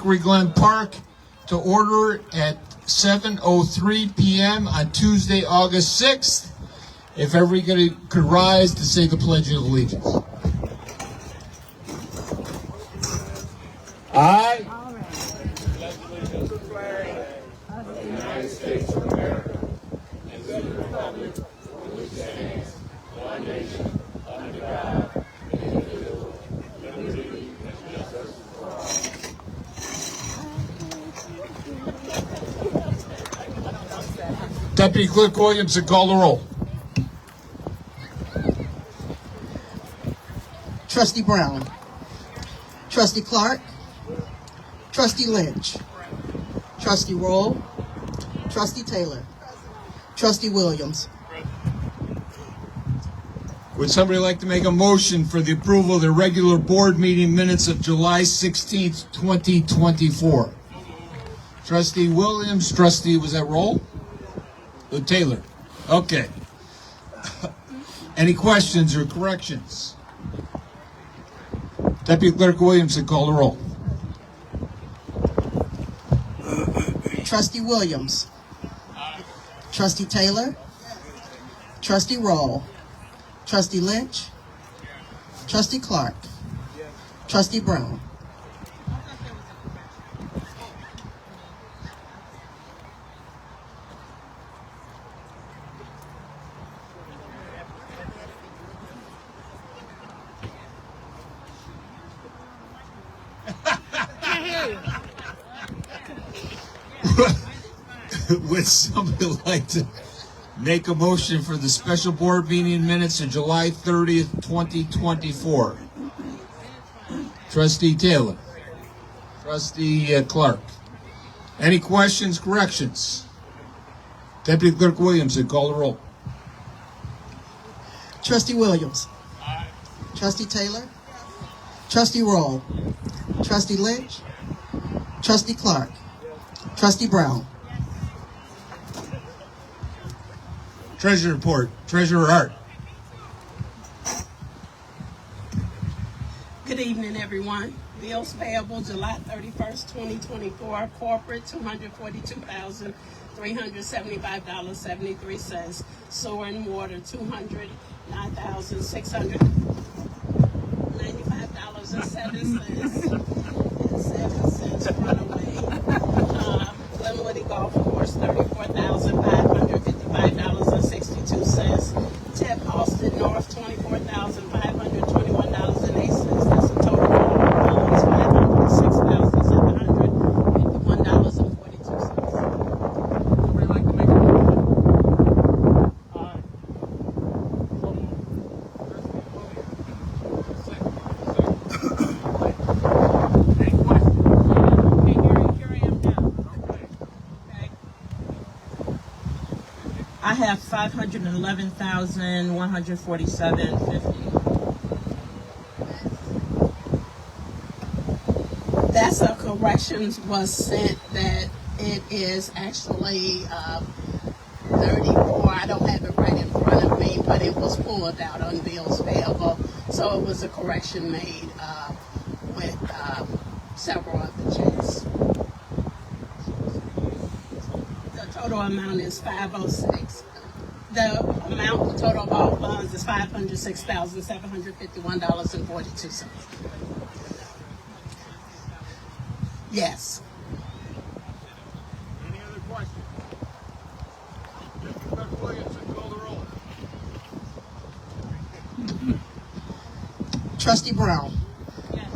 Hickory Glen Park to order at 7:03 p.m. on Tuesday, August 6th. If everybody could rise to say the Pledge of Allegiance. I pledge allegiance to the flag of the United States of America and to the republic for which it stands, one nation, under God, indivisible, liberty and justice for all. Deputy Clerk Williamson, call the roll. Trustee Brown, Trustee Clark, Trustee Lynch, Trustee Roll, Trustee Taylor, Trustee Williams. Would somebody like to make a motion for the approval of the regular board meeting minutes of July 16th, 2024? Trustee Williams, Trustee, was that Roll? Taylor. Okay. Any questions or corrections? Deputy Clerk Williamson, call the roll. Trustee Williams, Trustee Taylor, Trustee Roll, Trustee Lynch, Trustee Clark, Trustee Brown. Would somebody like to make a motion for the special board meeting minutes of July 30th, 2024? Trustee Taylor. Trustee Clark. Any questions, corrections? Deputy Clerk Williamson, call the roll. Trustee Williams, Trustee Taylor, Trustee Roll, Trustee Lynch, Trustee Clark, Trustee Brown. Treasurer report. Treasurer Hart. Good evening, everyone. Bills payable July 31st, 2024. Corporate, $242,375.73. Sewer and water, $209,695.07. Runaway. Glenwood Golf Course, $34,555.62. Tip Austin North, $24,521.08. That's a total of $506,751.42. Would like to make a I have $511,147.50. That's a corrections was sent that it is actually 34. I don't have it right in front of me, but it was pulled out on bills payable. So it was a correction made with several of the checks. The total amount is 506. The amount, the total of all funds is $506,751.42. Yes. Any other questions? Deputy Clerk Williamson, call the roll. Trustee Brown, Yes.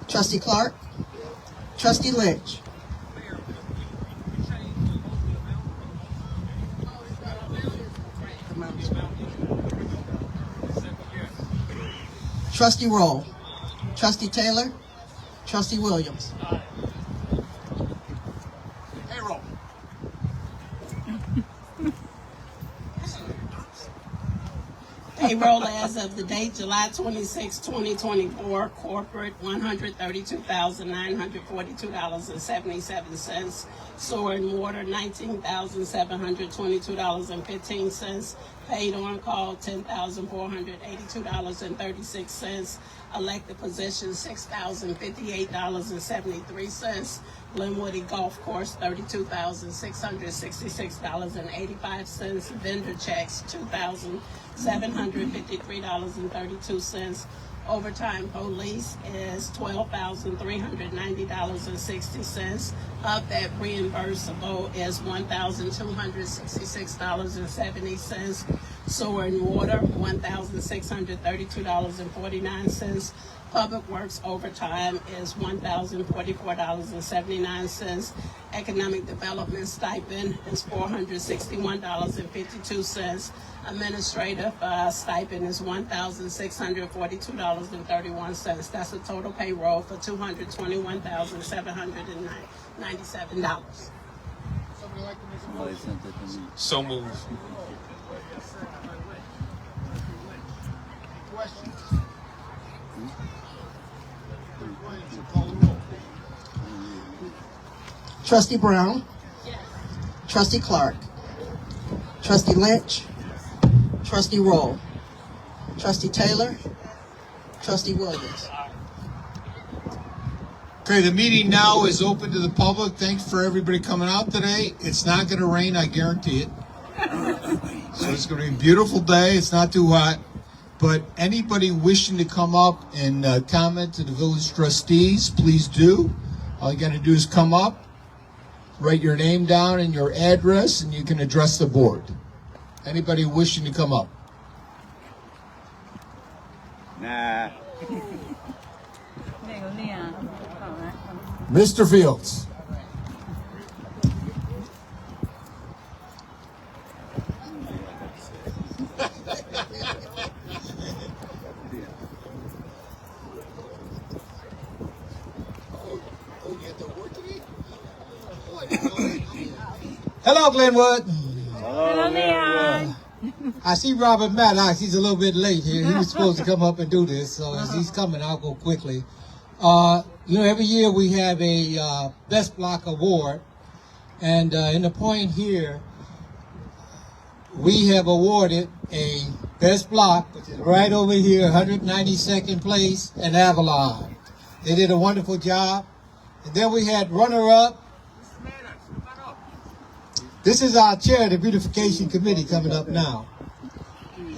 Trustee Clark, Trustee Lynch, Trustee Roll, Trustee Taylor, Trustee Williams. Payroll. Payroll as of the date July 26, 2024, corporate $132,942.77. Sewer and water $19,722.15. Paid on call, $10,482.36. Elected positions, $6,058.73. Glenwood Golf Course, $32,666.85. Vendor checks, $2,753.32. Overtime police is $12,390.60. Of that, reimbursable is $1,266.70. Sewer and water, $1,632.49. Public Works overtime is $1,044.79. Economic Development stipend is $461.52. Administrative stipend is $1,642.31. That's a total payroll for $221,797. So moved. Questions? Trustee Brown, Trustee Clark, Trustee Lynch, Trustee Roll, Trustee Taylor, Trustee Williams. Okay, the meeting now is open to the public. Thanks for everybody coming out today. It's not going to rain, I guarantee it. So it's going to be a beautiful day. It's not too hot. But anybody wishing to come up and comment to the village trustees, please do. All you got to do is come up, write your name down and your address, and you can address the board. Anybody wishing to come up? Nah. Mr. Fields. Hello, Glenwood. Hello, Leon. I see Robert Maddox. He's a little bit late here. He was supposed to come up and do this, so as he's coming, I'll go quickly. Every year we have a Best Block Award, and in the point here, we have awarded a Best Block, which is right over here, 192nd place in Avalon. They did a wonderful job. And then we had runner-up. This is our chair of the beautification committee coming up now.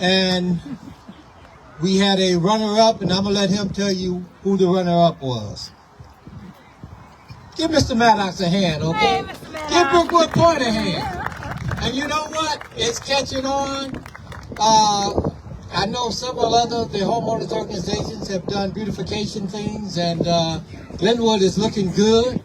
And we had a runner-up, and I'm going to let him tell you who the runner-up was. Give Mr. Maddox a hand, okay? Hey, Mr. Maddox. Give Brookwood Point a hand. And you know what? It's catching on. I know several other the homeowners organizations have done beautification things, and Glenwood is looking good.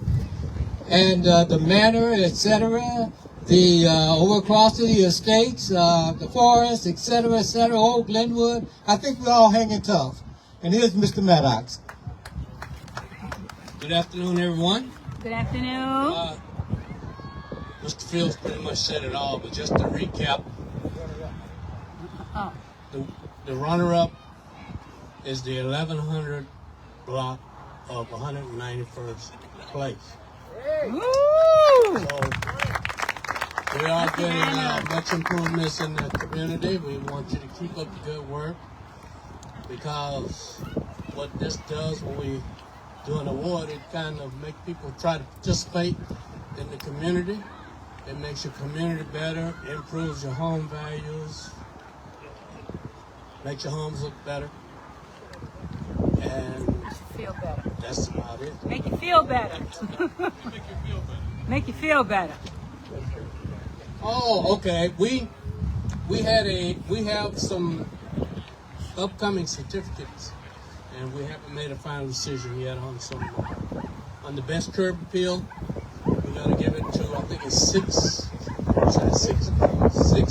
And the manor, etc., the over across to the estates, the forest, etc., etc., old Glenwood. I think we're all hanging tough. And here's Mr. Maddox. Good afternoon, everyone. Good afternoon. Mr. Fields pretty much said it all, but just to recap, the runner-up is the 1100 block of 191st place. Woo! So we are getting much improvements in the community. We want you to keep up the good work, because what this does when we do an award, it kind of makes people try to participate in the community. It makes your community better, improves your home values, makes your homes look better, and Feel better. that's about it. Make you feel better. Make you feel better. Oh, okay. We have some upcoming certificates, and we haven't made a final decision yet on some on the best curb appeal. We're gonna give it to, I think it's six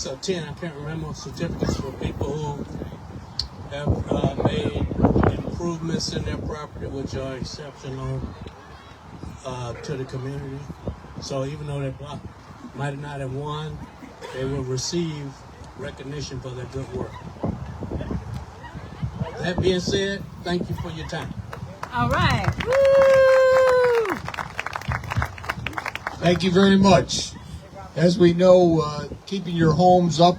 or 10, I can't remember, certificates for people who have made improvements in their property, which are exceptional to the community. So even though they might not have won, they will receive recognition for their good work. That being said, thank you for your time. All right. Woo! Thank you very much. As we know, keeping your homes up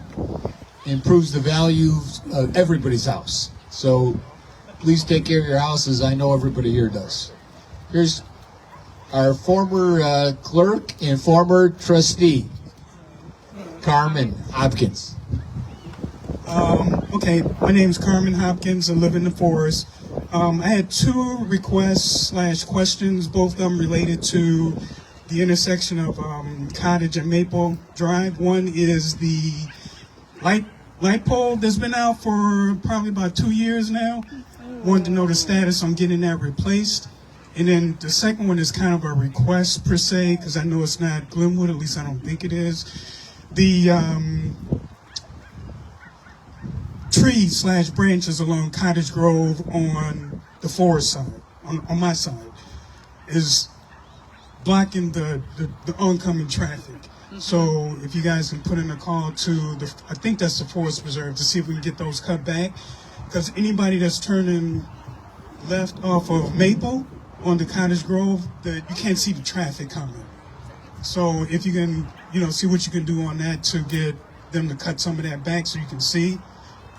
improves the value of everybody's house. So please take care of your houses. I know everybody here does. Here's our former clerk and former trustee, Carmen Hopkins. Okay, my name's Carmen Hopkins. I live in the forest. I had two requests / questions, both of them related to the intersection of Cottage and Maple Drive. One is the light pole that's been out for probably about 2 years now. Wanted to know the status on getting that replaced. And then the second one is kind of a request per se, because I know it's not Glenwood, at least I don't think it is. The trees / branches along Cottage Grove on the forest side, on my side, is blocking the oncoming traffic. So if you guys can put in a call to I think that's the Forest Preserve, to see if we can get those cut back. Because anybody that's turning left off of Maple on the Cottage Grove, you can't see the traffic coming. So if you can, see what you can do on that to get them to cut some of that back so you can see,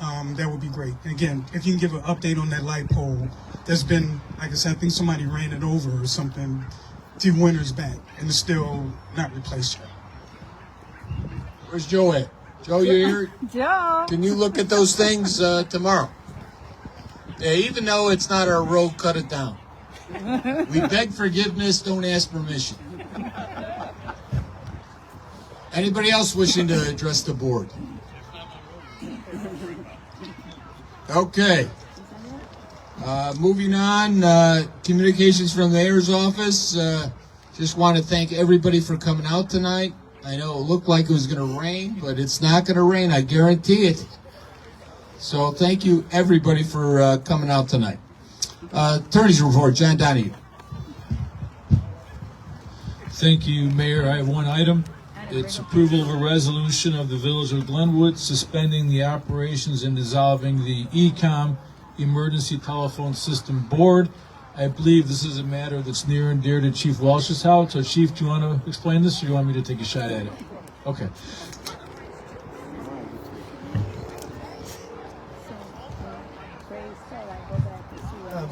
that would be great. Again, if you can give an update on that light pole, there's been, like I said, I think somebody ran it over or something a few winters back, and it's still not replaced yet. Where's Joe at? Joe, you here? Joe. Can you look at those things tomorrow? Yeah, even though it's not our road, cut it down. We beg forgiveness, don't ask permission. Anybody else wishing to address the board? Okay. Moving on, communications from the mayor's office. Just want to thank everybody for coming out tonight. I know it looked like it was going to rain, but it's not going to rain, I guarantee it. So thank you, everybody, for coming out tonight. Attorney's report, John Donahue. Thank you, Mayor. I have one item. It's approval of a resolution of the Village of Glenwood suspending the operations and dissolving the ECOM Emergency Telephone System Board. I believe this is a matter that's near and dear to Chief Welch's house. So, Chief, do you want to explain this, or do you want me to take a shot at it? Okay.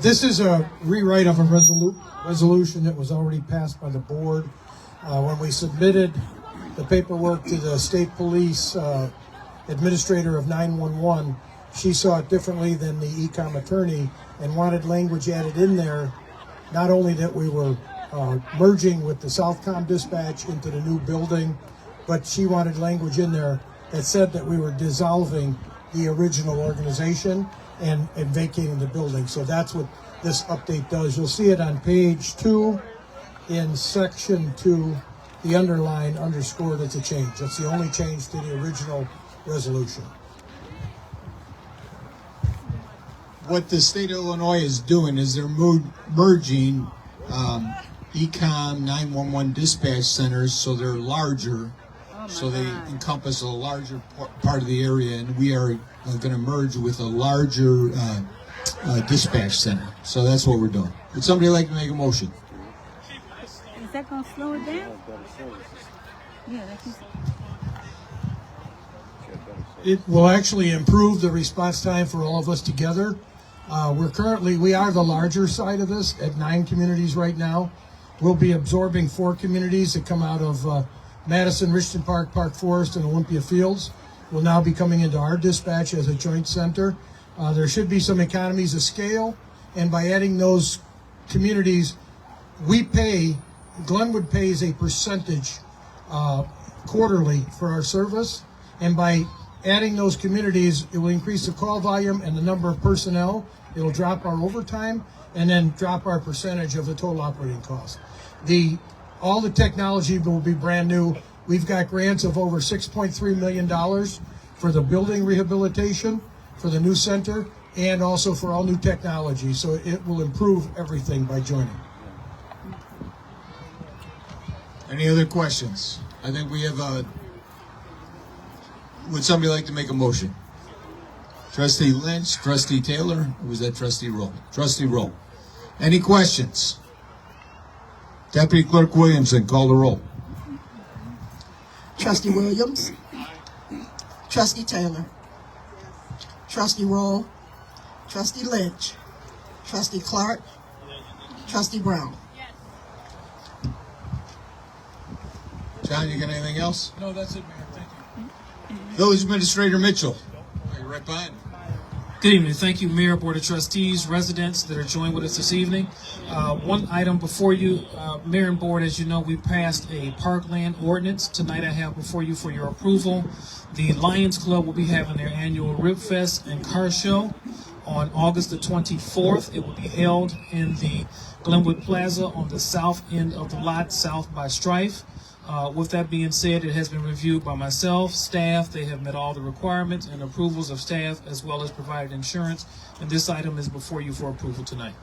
This is a rewrite of a resolution that was already passed by the board. When we submitted the paperwork to the state police administrator of 911, she saw it differently than the ECOM attorney and wanted language added in there, not only that we were merging with the Southcom dispatch into the new building, but she wanted language in there that said that we were dissolving the original organization and vacating the building. So that's what this update does. You'll see it on page 2 in section 2, the underline underscore, that's a change. That's the only change to the original resolution. What the state of Illinois is doing is they're merging ECOM 911 dispatch centers, so they're larger, so they encompass a larger part of the area, and we are going to merge with a larger dispatch center. So that's what we're doing. Would somebody like to make a motion? Is that going to slow it down? Yeah, like you said. It will actually improve the response time for all of us together. We are the larger side of this at 9 communities right now. We'll be absorbing 4 communities that come out of Madison, Richton Park, Park Forest, and Olympia Fields. Will now be coming into our dispatch as a joint center. There should be some economies of scale, and by adding those communities, Glenwood pays a percentage quarterly for our service, and by adding those communities, it will increase the call volume and the number of personnel. It will drop our overtime and then drop our percentage of the total operating cost. All the technology will be brand new. We've got grants of over $6.3 million for the building rehabilitation, for the new center, and also for all new technology. So it will improve everything by joining. Any other questions? I think we have would somebody like to make a motion? Trustee Lynch, Trustee Taylor, or was that Trustee Roll? Trustee Roll. Any questions? Deputy Clerk Williamson, call the roll. Trustee Williams, Trustee Taylor, Trustee Roll, Trustee Lynch, Trustee Clark, Trustee Brown. John, you got anything else? No, that's it, Mayor. Thank you. Village Administrator Mitchell. You're right behind. Good evening. Thank you, Mayor, Board of Trustees, residents that are joined with us this evening. One item before you, Mayor and Board, as you know, we passed a parkland ordinance. Tonight I have before you for your approval. The Lions Club will be having their annual Rib Fest and Car Show on August the 24th. It will be held in the Glenwood Plaza on the south end of the lot, south by Strife. With that being said, it has been reviewed by myself, staff. They have met all the requirements and approvals of staff, as well as provided insurance. And this item is before you for approval tonight.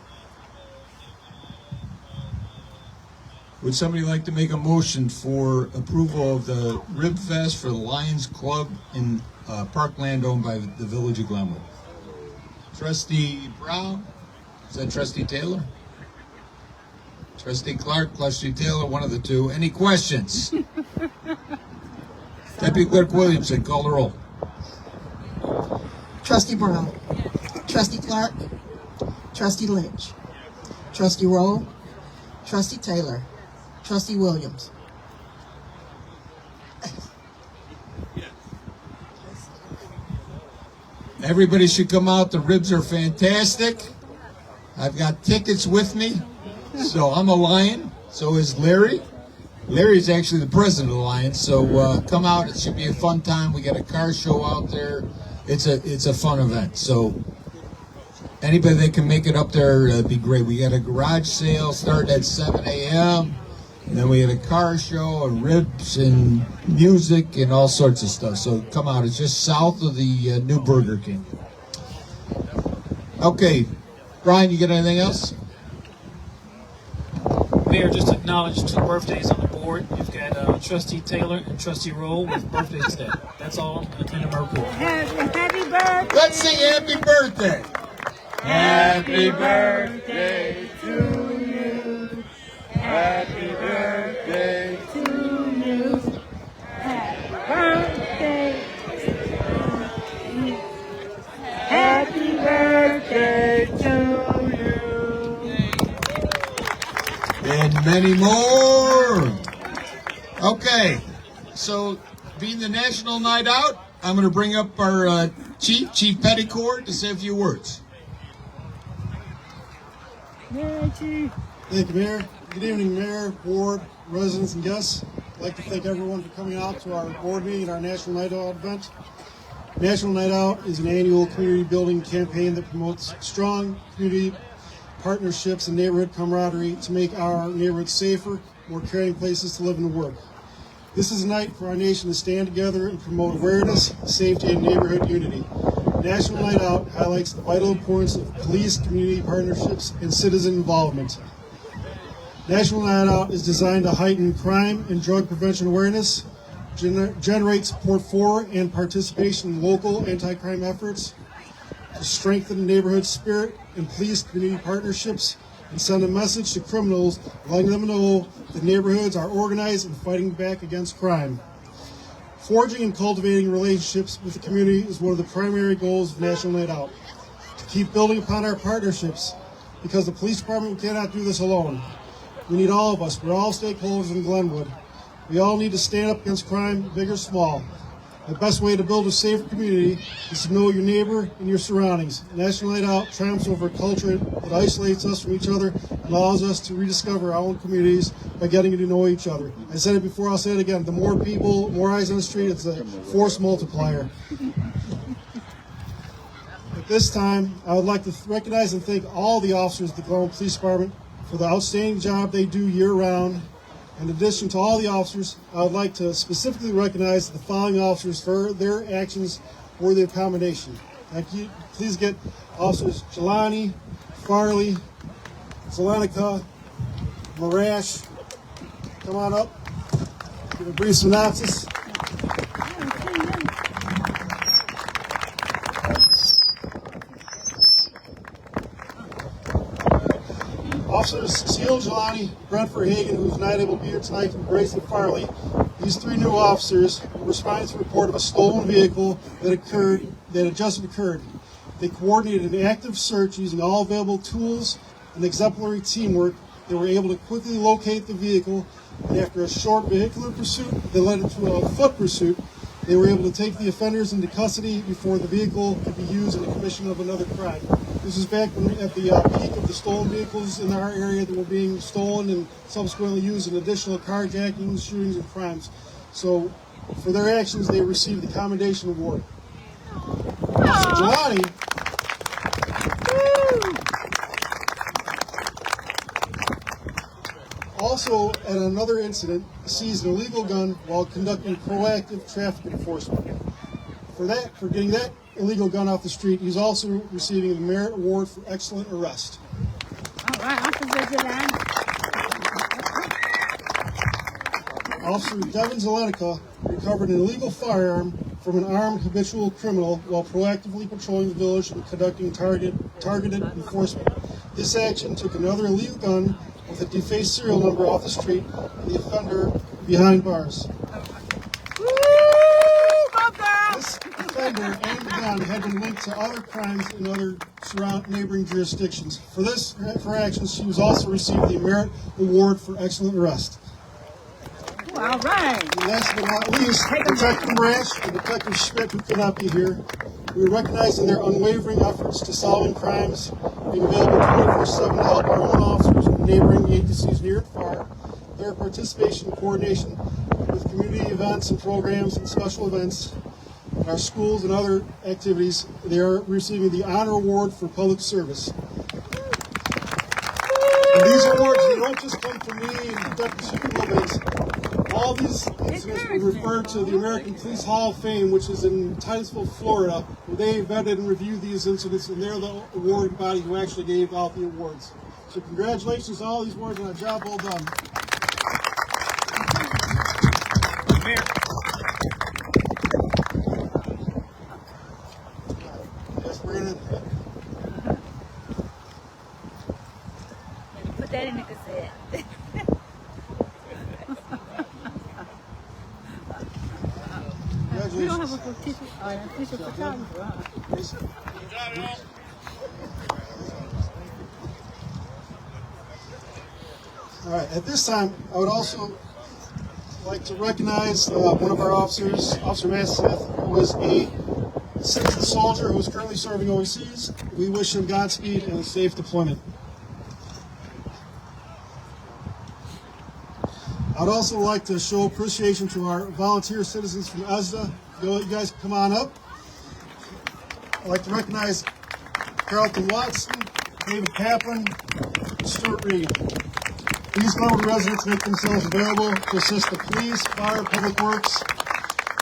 Would somebody like to make a motion for approval of the Rib Fest for the Lions Club in Parkland owned by the Village of Glenwood? Trustee Brown? Is that Trustee Taylor? Trustee Clark, Trustee Taylor, one of the two. Any questions? Deputy Clerk Williamson, call the roll. Trustee Brown, Trustee Clark, Trustee Lynch, Trustee Roll, Trustee Taylor, Trustee Williams. Everybody should come out. The ribs are fantastic. I've got tickets with me. So I'm a Lion. So is Larry. Larry's actually the president of the Lions. So come out. It should be a fun time. We got a car show out there. It's a fun event. So anybody that can make it up there, it'd be great. We got a garage sale starting at 7 a.m. And then we had a car show and ribs and music and all sorts of stuff. So come out. It's just south of the new Burger King. Okay. Brian, you got anything else? Mayor, just to acknowledge two birthdays on the board. You've got Trustee Taylor and Trustee Roll with birthdays today. That's all in my report. Happy birthday. Let's sing happy birthday. Happy birthday to you. Happy birthday to you. Birthday. Happy birthday to And many more. Okay, so being the National Night Out, I'm going to bring up our Chief Petticord, to say a few words. Yeah, Chief. Thank you, Mayor. Good evening, Mayor, Board, residents, and guests. I'd like to thank everyone for coming out to our board meeting and our National Night Out event. National Night Out is an annual community building campaign that promotes strong community partnerships and neighborhood camaraderie to make our neighborhoods safer, more caring places to live and work. This is a night for our nation to stand together and promote awareness, safety, and neighborhood unity. National Night Out highlights the vital importance of police, community partnerships, and citizen involvement. National Night Out is designed to heighten crime and drug prevention awareness, generate support for and participation in local anti-crime efforts, to strengthen the neighborhood spirit and police community partnerships, and send a message to criminals letting them know that neighborhoods are organized and fighting back against crime. Forging and cultivating relationships with the community is one of the primary goals of National Night Out. To keep building upon our partnerships, because the police department cannot do this alone. We need all of us. We're all stakeholders in Glenwood. We all need to stand up against crime, big or small. The best way to build a safer community is to know your neighbor and your surroundings. National Night Out triumphs over a culture that isolates us from each other and allows us to rediscover our own communities by getting to know each other. I said it before, I'll say it again. The more people, more eyes on the street, it's a force multiplier. At this time, I would like to recognize and thank all the officers of the Glenwood Police Department for the outstanding job they do year-round. In addition to all the officers, I would like to specifically recognize the following officers for their actions worthy of commendation. Thank you. Please get Officers Jelani, Farley, Zelenica, Marash. Come on up. Give a brief synopsis. Officers Seal Jelani, Brentford Hagan, who's not able to be here tonight, and Grayson Farley. These three new officers responded to a report of a stolen vehicle that had just occurred. They coordinated an active search using all available tools and exemplary teamwork. They were able to quickly locate the vehicle, and after a short vehicular pursuit that led into a foot pursuit, they were able to take the offenders into custody before the vehicle could be used in the commission of another crime. This is back when, at the peak of the stolen vehicles in our area that were being stolen and subsequently used in additional carjackings, shootings, and crimes. So, for their actions, they received the Commendation Award. Officer Jelani also, at another incident, seized an illegal gun while conducting proactive traffic enforcement. For getting that illegal gun off the street, he's also receiving the Merit Award for Excellent Arrest. All right, Officer Jelani. Officer Devin Zelenica recovered an illegal firearm from an armed habitual criminal while proactively patrolling the village and conducting targeted enforcement. This action took another illegal gun with a defaced serial number off the street and the offender behind bars. This offender and the gun had been linked to other crimes in other neighboring jurisdictions. For actions, she was also received the Merit Award for Excellent Arrest. All right. And last but not least, Detective Branch and Detective Schmidt, who could not be here, we are recognizing their unwavering efforts to solving crimes, being available 24/7 to help our own officers and neighboring agencies near and far. Their participation and coordination with community events and programs and special events, our schools and other activities, they are receiving the Honor Award for Public Service. And these awards, they don't just come from me and Deputy Superintendent. All these incidents were referred to the American Police Hall of Fame, which is in Titusville, Florida, where they vetted and reviewed these incidents, and they're the awarding body who actually gave out the awards. So congratulations to all these awards on a job well done. Yes, Brandon. Put that in the cassette. We don't have an official photographer. All right, at this time, I would also like to recognize one of our officers, Officer Matt Smith, who is a citizen soldier who is currently serving overseas. We wish him Godspeed and a safe deployment. I'd also like to show appreciation to our volunteer citizens from ESDA. You guys come on up. I'd like to recognize Carlton Watson, David Kaplan, and Stuart Reed. These Glenwood residents make themselves available to assist the police, fire, public works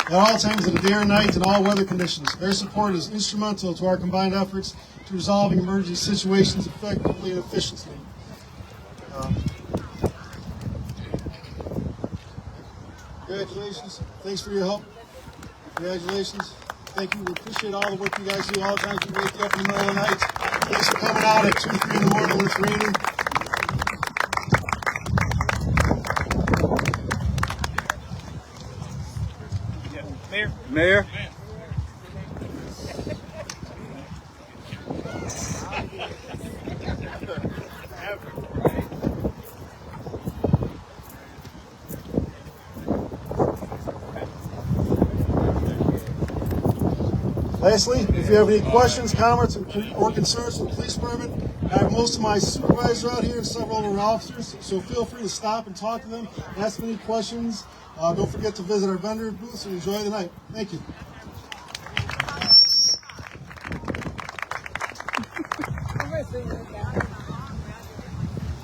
at all times of the day or night in all weather conditions. Their support is instrumental to our combined efforts to resolving emergency situations effectively and efficiently. Congratulations. Thanks for your help. Congratulations. Thank you. We appreciate all the work you guys do all the time. We wake you up in the middle of the night. Thanks for coming out at 2, 3 in the morning when it's raining. Mayor. Lastly, if you have any questions, comments, or concerns for the police department, I have most of my supervisors out here and several of our officers, so feel free to stop and talk to them, ask them any questions. Don't forget to visit our vendor booths and enjoy the night. Thank you.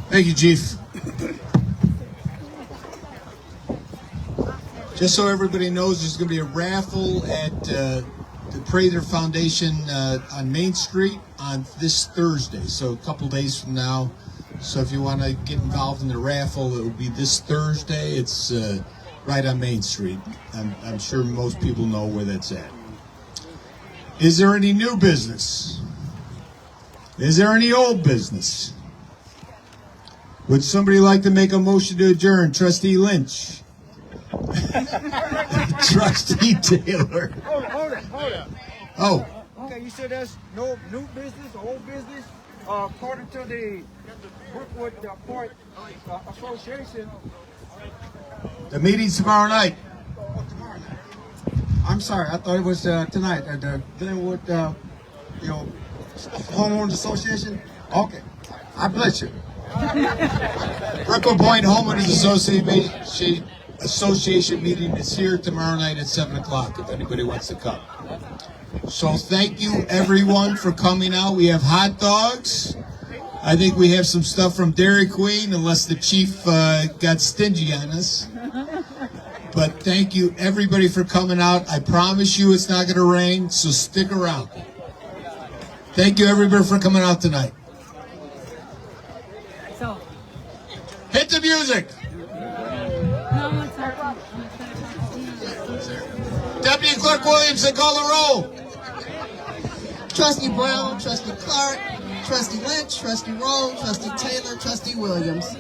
Thank you, Chief. Just so everybody knows, there's going to be a raffle at the Prather Foundation on Main Street on this Thursday, so a couple days from now. So if you want to get involved in the raffle, it will be this Thursday. It's right on Main Street. I'm sure most people know where that's at. Is there any new business? Is there any old business? Would somebody like to make a motion to adjourn? Trustee Lynch. Trustee Taylor. Hold it. Oh. Okay, he said there's no new business, old business. According to the Brookwood Port Association. The meeting's tomorrow night. I'm sorry, I thought it was tonight at the Glenwood, Homeowners Association. Okay, I bless you. Brookwood Point Homeowners Association meeting is here tomorrow night at 7 o'clock if anybody wants to come. So thank you everyone for coming out. We have hot dogs. I think we have some stuff from Dairy Queen, unless the chief got stingy on us. But thank you everybody for coming out. I promise you it's not going to rain, so stick around. Thank you everybody for coming out tonight. So, Hit the music. Deputy Clerk Williamson, call the roll. Trustee Brown, Trustee Clark, Trustee Lynch, Trustee Rowe, Trustee Taylor, Trustee Williams.